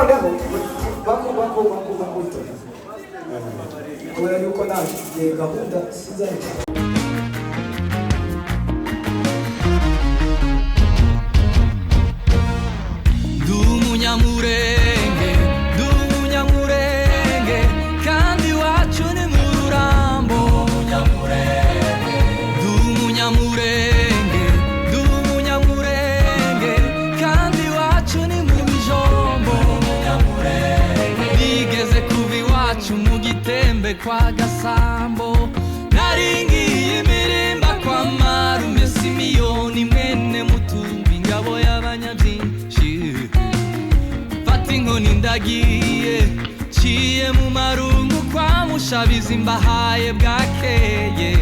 noneho bamutora kubera yuko nta gahunda sizari Umunyamurenge kandi wacu ni mu rurambo Umunyamurenge kandi wacu ni mu bijombo Nigeze kuva iwacu mu Gitembe kwa Gasambo naringiye imirimba kwa Marume Simiyoni mwene Mutumbi ingabo y'abanyabyinshi inkoni ndagiye ciye mu marungu kwa Mushabizi mbahaye bwakeye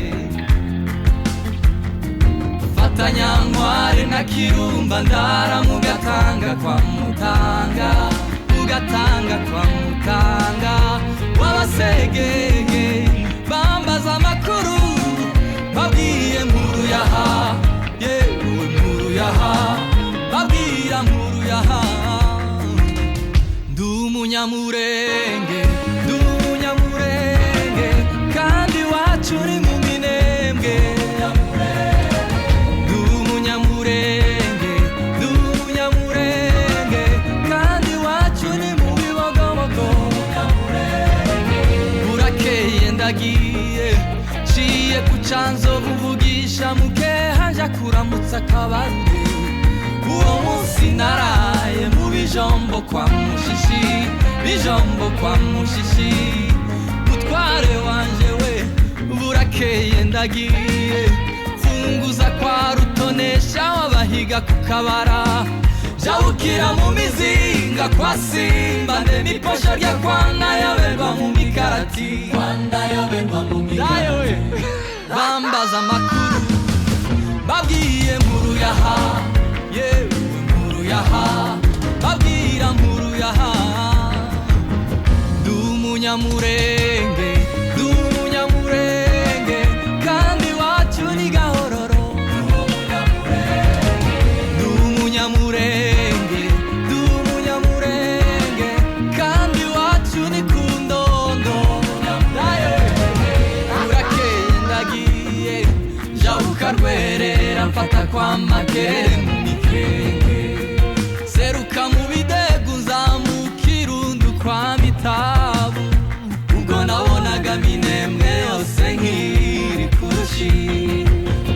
fatanya nkware na Kirumba ndara mu Gatanga kwa Mutanga wabasegeye bambaza amakuru babwiye nkuru yaha yewe nkuru yaha babwira nkuru yaha Umunyamurenge kandi wacu ni mu Minembwe Umunyamurenge kandi wacu ni mu Bibogobogo Burakeye ndagiye ciye ku Canzo kuvugisha Mukeha nja kuramutsa Kabarure uwo munsi naraye mu Bijombo kwa Mushishi mutware wanje we burakeye ndagiye funguza kwa Rutonesha wabahiga ku Kabara jabukira mu Mizinga kwa Simba ndemiposha rya Kwana yaberwa mu Mikarati bambaza amakuru babwiye nkuru yaha yewe nkuru yaha babwira nkuru yaha Umunyamurenge kandi wacu ni Gahororo Umunyamurenge kandi wacu ni Kundondo Burakeye ndagiye jabuka Rwerera mfata kwa Magere mu Mikenge seruka mu Bidegu nzamuka Irundu kwa Mitabu ubwo nabonaga Minembwe yose nkiri kurushi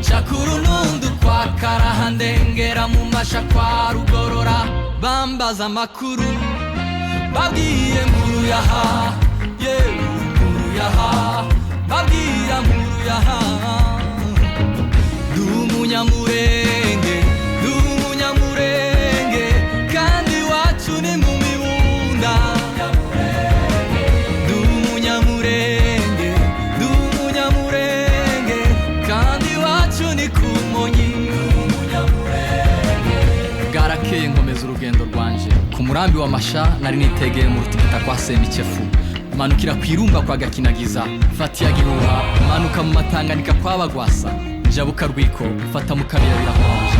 Cakuru Nundu kwa Karaha ndengera mu Masha kwa Rugorora bambaza amakuru babwiye nkuru yaha yewe nkuru yaha babwira nkuru yaha Umunyamurenge kandi wacu ni mu Mibunda Umunyamurenge kandi wacu ni ku Monyi Bwarakeye nkomeza urugendo rwanje ku murambi wa Masha nari nitegeye mu Rutigita kwa Semikefu manukira kwirumba kwa Gakinagiza fatiya Gihuha manuka mu Matanganika kwa Bagwasa jabuka Rwiko fata mu Kabira birakonje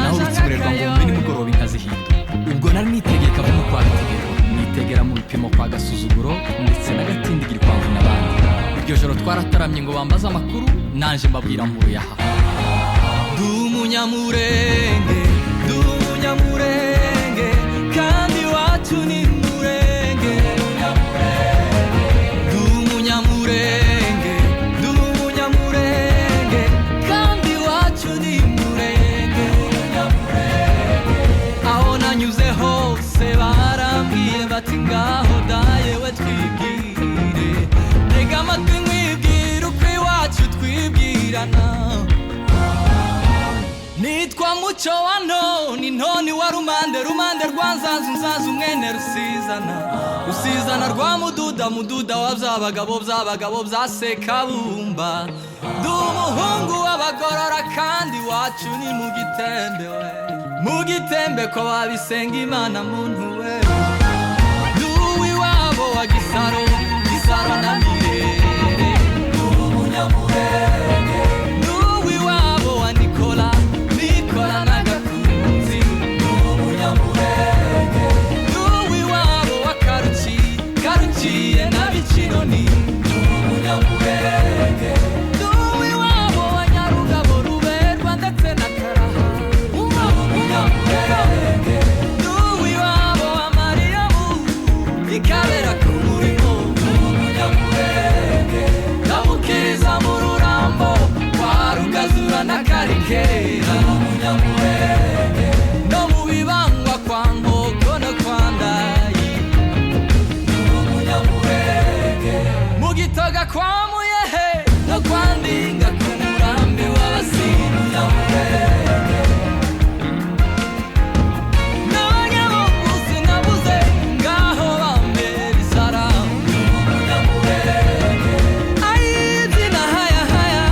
naho rutsiburerwa ngo mbe nimugoroba inkazihinda ubwo nari nitegeye kavumu kwa Rutegero nitegera mu bipimo kwa Gasuzuguro ndetse n'agatindigiri kwa n'abandi iryo joro twarataramye ngo bambaza amakuru nanje mbabwira nkuru yaha Umunyamurenge kandi wacu ni Murenge Umunyamurenge kandi wacu ni Murenge aho nanyuze hose barambwiye bati ngaho dayewe twibwire tega amatwi nkwibwira uko iwacu twibwirana nitwa Muco wa Ntoni wa Rumande rwa Nzanzu mwene Rusizana rwa Mududa wa Byabagabo bya Sekabumba ndumuhungu w'Abagorora kandi wacu ni mu Gitembe ko babisenga Imana muntu we duwi wabo wa Gisaro na Mirere Umunyamurenge duwi wabo wa Nikola na Gakunzi Umunyamurenge duwi wabo naciye n'abikironi umunyamurenge n'uw'iwabo wa Nyarugabo Ruberwa ndetse na Karaha umunyamurenge n'uw'iwabo wa Mariyamu ikabera ku murimo umunyamurenge ndamukiriza mu Rurambo kwa Rugazura na Karikera umunyamurenge no mu Bibangwa kwa Nkoko no kwa Ndayi umunyamurenge mu Gitoga kwa Muyehe no kwa Ndinga ku Murambi w'Abasiri umunyamurenge n'Abanyabuguzi nabuze ngaho bambera isaramu umunyamurenge ayizina haya haya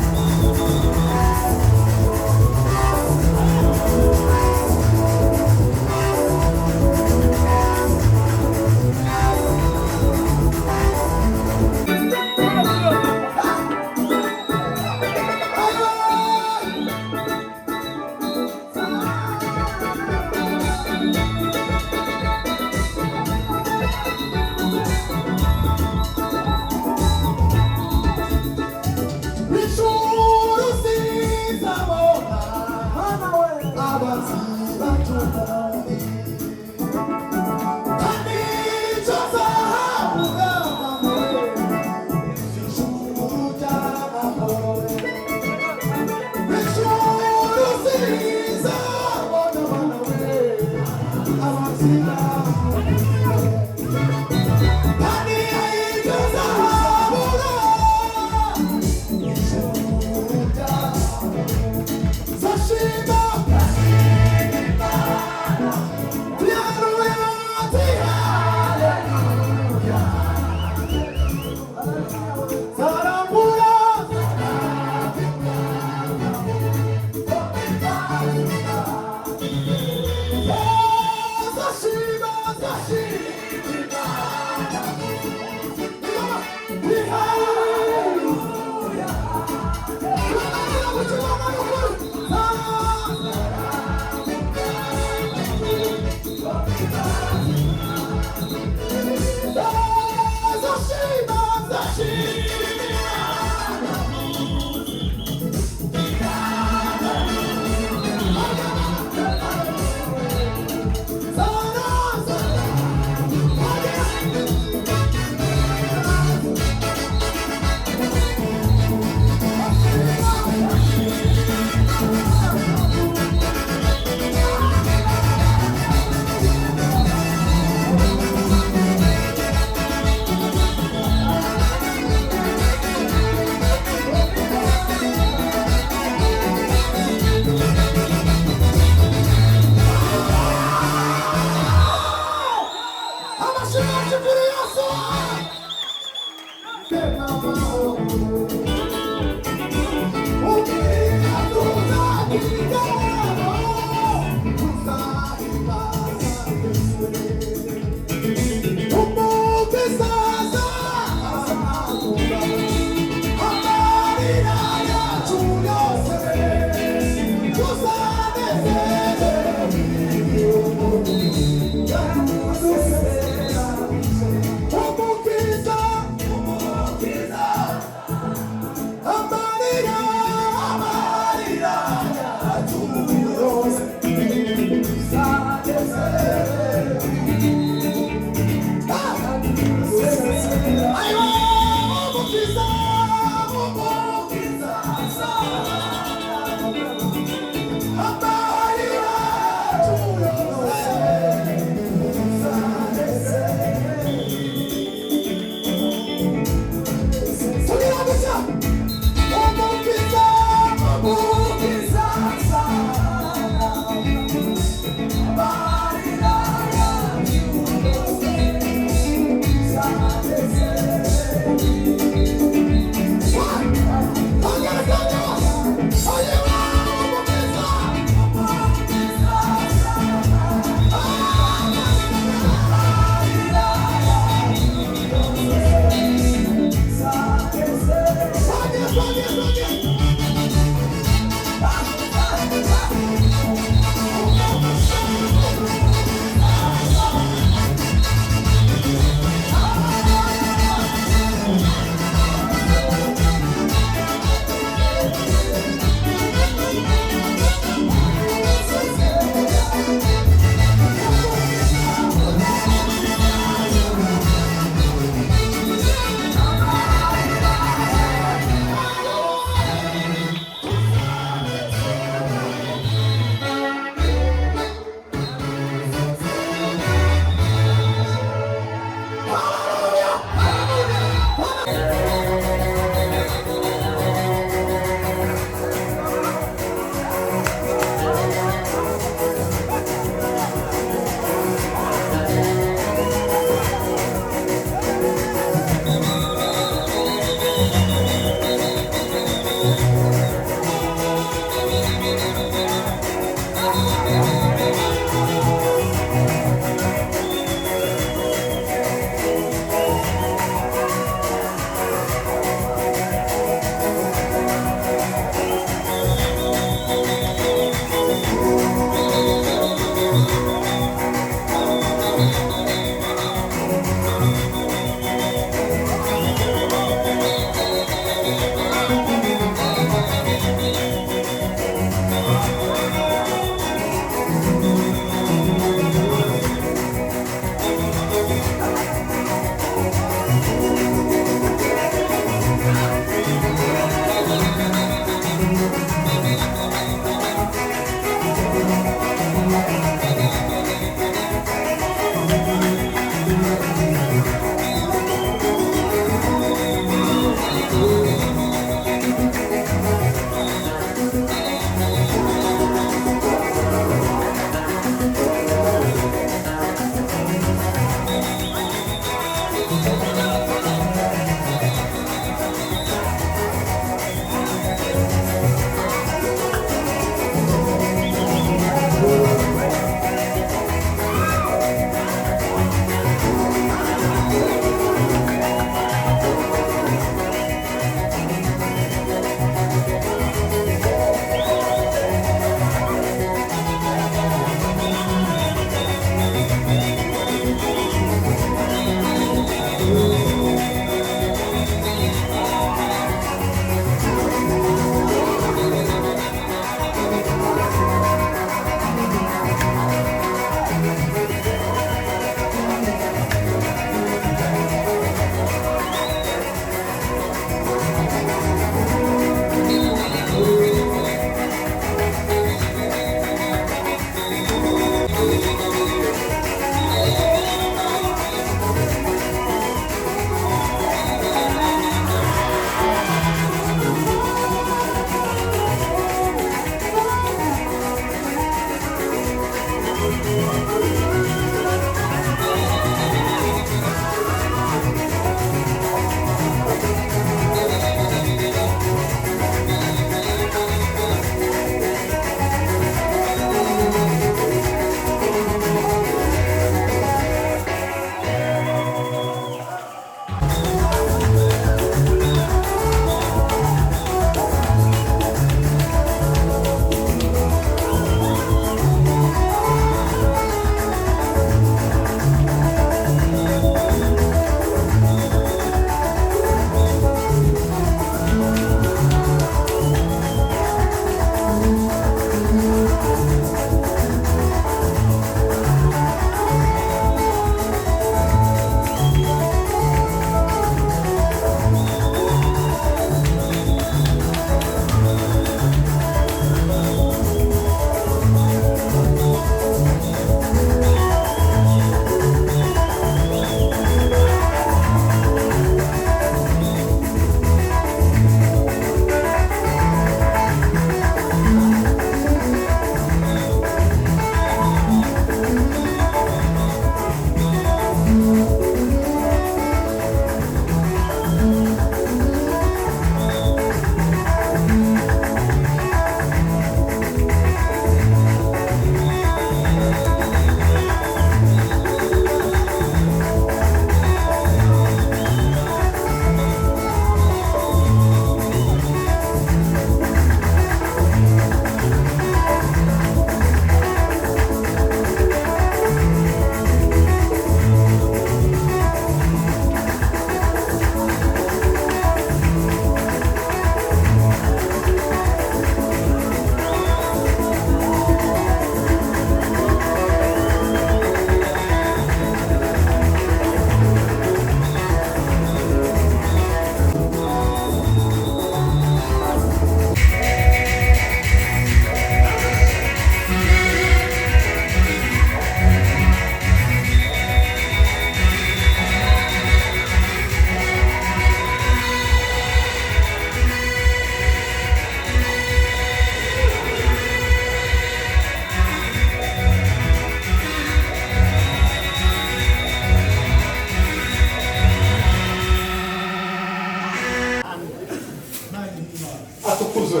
atukuzwe.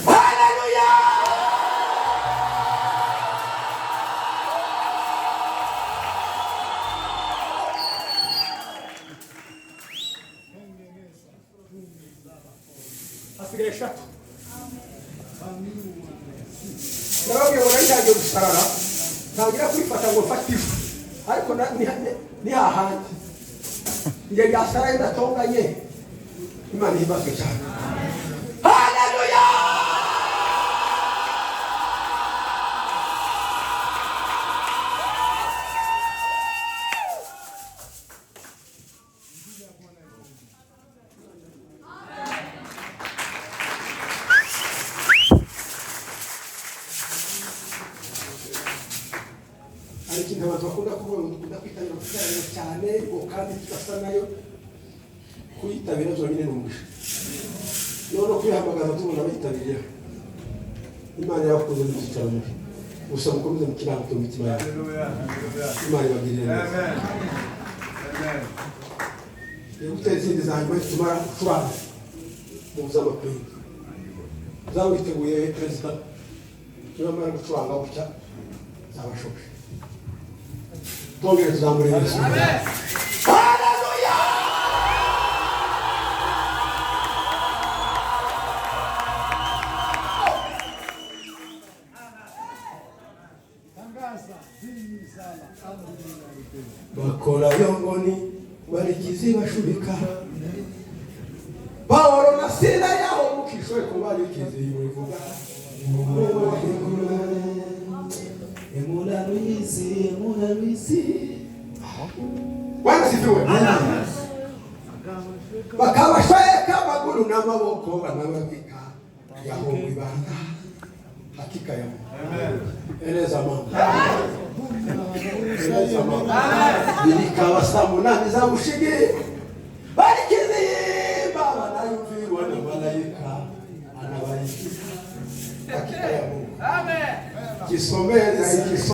Haleluya. Asigaye eshatu. Nababwiye ngo nari gusarara ntangira kwifata ngo mfate ifu ariko ni hahandi njye yasaraye ndatonganye. Imana ihimazwe cyane. Haleluya. Hari ikintu abantu bakunda kuvuga ngo dukunda kwitabira amateraniro cyane ngo kandi tudasa nayo kuyitabira byonyine ni umugisha. None kwihamagaza tubona abayitabira Imana yabakoze mu cyicaro muri gusa mukomeze mu kirango mu mitima yawe. Imana ibagirire neza. Amen. Yegutera izindi zanjye tumara gucuranga mu buz'amapingu zawe witeguye perezida niba mara gucuranga gutya zabashoboye. Tongere tuzamure Yesu. Amen. Haleluya. Bakora yongoni barikizi bashubika Paulo na Sila yao mukishwe kubarikizi bivuga Emuna Luisi Wanasifiwe. Bakabashweka maguru n'amaboko banababika yaho ibanga hakika ya Amen. Eleza mama. Eleza mama. Bilikawa samunani za mushigi barikizi baba nayumvirwa na malaika anabariki hakika ya Mungu. Amen. Kisomeza